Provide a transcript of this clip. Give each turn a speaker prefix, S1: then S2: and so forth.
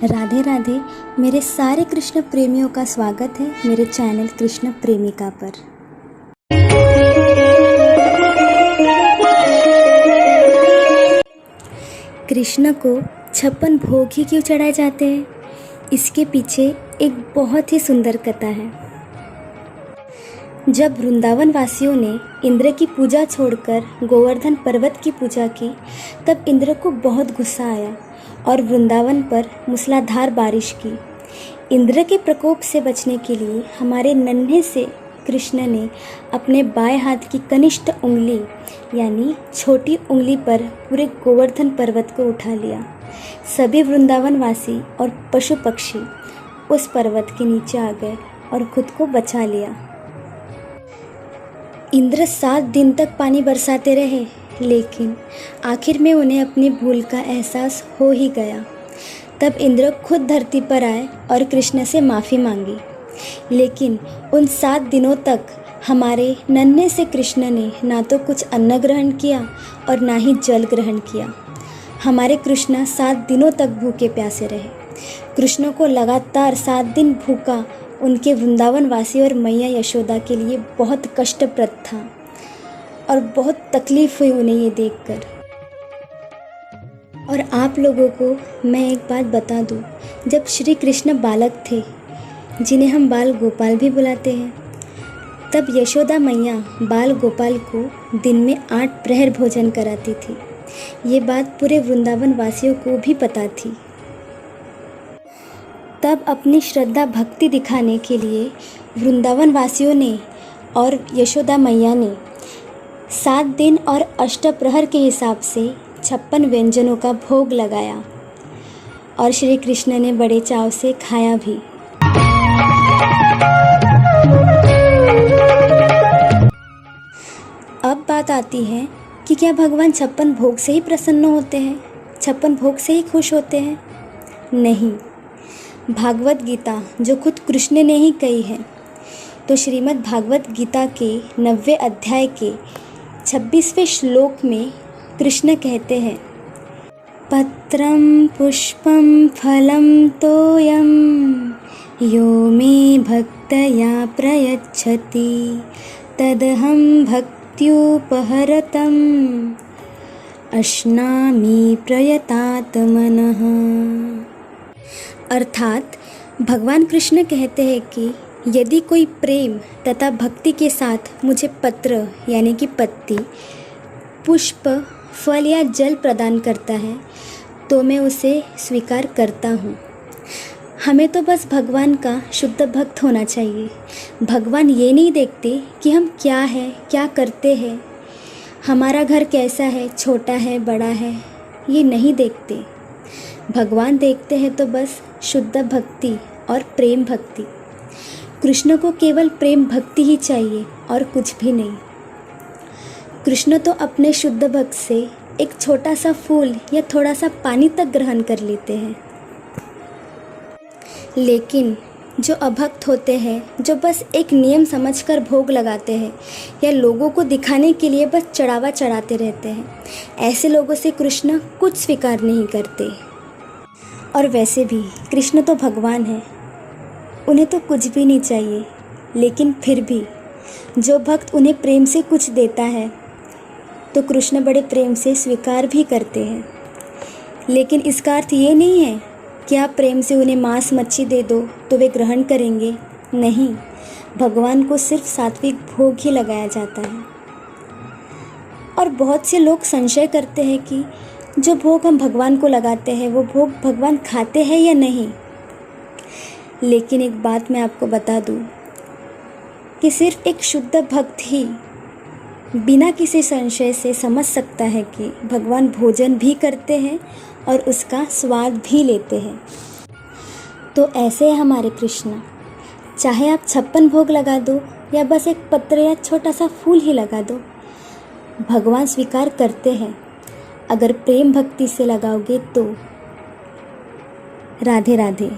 S1: राधे राधे। मेरे सारे कृष्ण प्रेमियों का स्वागत है मेरे चैनल कृष्ण प्रेमिका पर। कृष्ण को 56 भोग ही क्यों चढ़ाए जाते हैं? इसके पीछे एक बहुत ही सुंदर कथा है। जब वृंदावन वासियों ने इंद्र की पूजा छोड़कर गोवर्धन पर्वत की पूजा की, तब इंद्र को बहुत गुस्सा आया और वृंदावन पर मूसलाधार बारिश की। इंद्र के प्रकोप से बचने के लिए हमारे नन्हे से कृष्ण ने अपने बाएं हाथ की कनिष्ठ उंगली यानी छोटी उंगली पर पूरे गोवर्धन पर्वत को उठा लिया। सभी वृंदावन वासी और पशु पक्षी उस पर्वत के नीचे आ गए और खुद को बचा लिया। इंद्र 7 दिन तक पानी बरसाते रहे, लेकिन आखिर में उन्हें अपनी भूल का एहसास हो ही गया। तब इंद्र खुद धरती पर आए और कृष्ण से माफ़ी मांगी। लेकिन उन 7 दिनों तक हमारे नन्हे से कृष्ण ने ना तो कुछ अन्न ग्रहण किया और ना ही जल ग्रहण किया। हमारे कृष्ण 7 दिनों तक भूखे प्यासे रहे। कृष्ण को लगातार 7 दिन भूखा उनके वृंदावन वासी और मैया यशोदा के लिए बहुत कष्टप्रद था और बहुत तकलीफ़ हुई उन्हें ये देखकर। और आप लोगों को मैं एक बात बता दूं, जब श्री कृष्ण बालक थे, जिन्हें हम बाल गोपाल भी बुलाते हैं, तब यशोदा मैया बाल गोपाल को दिन में 8 प्रहर भोजन कराती थी। ये बात पूरे वृंदावन वासियों को भी पता थी। तब अपनी श्रद्धा भक्ति दिखाने के लिए वृंदावन वासियों ने और यशोदा मैया ने 7 दिन और अष्टप्रहर के हिसाब से 56 व्यंजनों का भोग लगाया और श्री कृष्ण ने बड़े चाव से खाया भी। अब बात आती है कि क्या भगवान 56 भोग से ही प्रसन्न होते हैं, 56 भोग से ही खुश होते हैं? नहीं। भागवत गीता जो खुद कृष्ण ने ही कही है, तो श्रीमद् भागवत गीता के 90वें अध्याय के 26वें श्लोक में कृष्ण कहते हैं, पत्रं पुष्पं फलं तोयं यो मे भक्तया प्रयच्छति तदहं भक्त्युपहरतम् अश्नामि प्रयतात्मनः। अर्थात भगवान कृष्ण कहते हैं कि यदि कोई प्रेम तथा भक्ति के साथ मुझे पत्र यानी कि पत्ती, पुष्प, फल या जल प्रदान करता है तो मैं उसे स्वीकार करता हूँ। हमें तो बस भगवान का शुद्ध भक्त होना चाहिए। भगवान ये नहीं देखते कि हम क्या है, क्या करते हैं, हमारा घर कैसा है, छोटा है, बड़ा है, ये नहीं देखते। भगवान देखते हैं तो बस शुद्ध भक्ति और प्रेम भक्ति। कृष्ण को केवल प्रेम भक्ति ही चाहिए और कुछ भी नहीं। कृष्ण तो अपने शुद्ध भक्त से एक छोटा सा फूल या थोड़ा सा पानी तक ग्रहण कर लेते हैं। लेकिन जो अभक्त होते हैं, जो बस एक नियम समझकर भोग लगाते हैं या लोगों को दिखाने के लिए बस चढ़ावा चढ़ाते रहते हैं, ऐसे लोगों से कृष्ण कुछ स्वीकार नहीं करते। और वैसे भी कृष्ण तो भगवान है, उन्हें तो कुछ भी नहीं चाहिए। लेकिन फिर भी जो भक्त उन्हें प्रेम से कुछ देता है तो कृष्ण बड़े प्रेम से स्वीकार भी करते हैं। लेकिन इसका अर्थ ये नहीं है कि आप प्रेम से उन्हें मांस मच्छी दे दो तो वे ग्रहण करेंगे। नहीं, भगवान को सिर्फ सात्विक भोग ही लगाया जाता है। और बहुत से लोग संशय करते हैं कि जो भोग हम भगवान को लगाते हैं वो भोग भगवान खाते हैं या नहीं। लेकिन एक बात मैं आपको बता दूं कि सिर्फ एक शुद्ध भक्त ही बिना किसी संशय से समझ सकता है कि भगवान भोजन भी करते हैं और उसका स्वाद भी लेते हैं। तो ऐसे है हमारे कृष्ण, चाहे आप 56 भोग लगा दो या बस एक पत्र या छोटा सा फूल ही लगा दो, भगवान स्वीकार करते हैं अगर प्रेम भक्ति से लगाओगे तो। राधे राधे।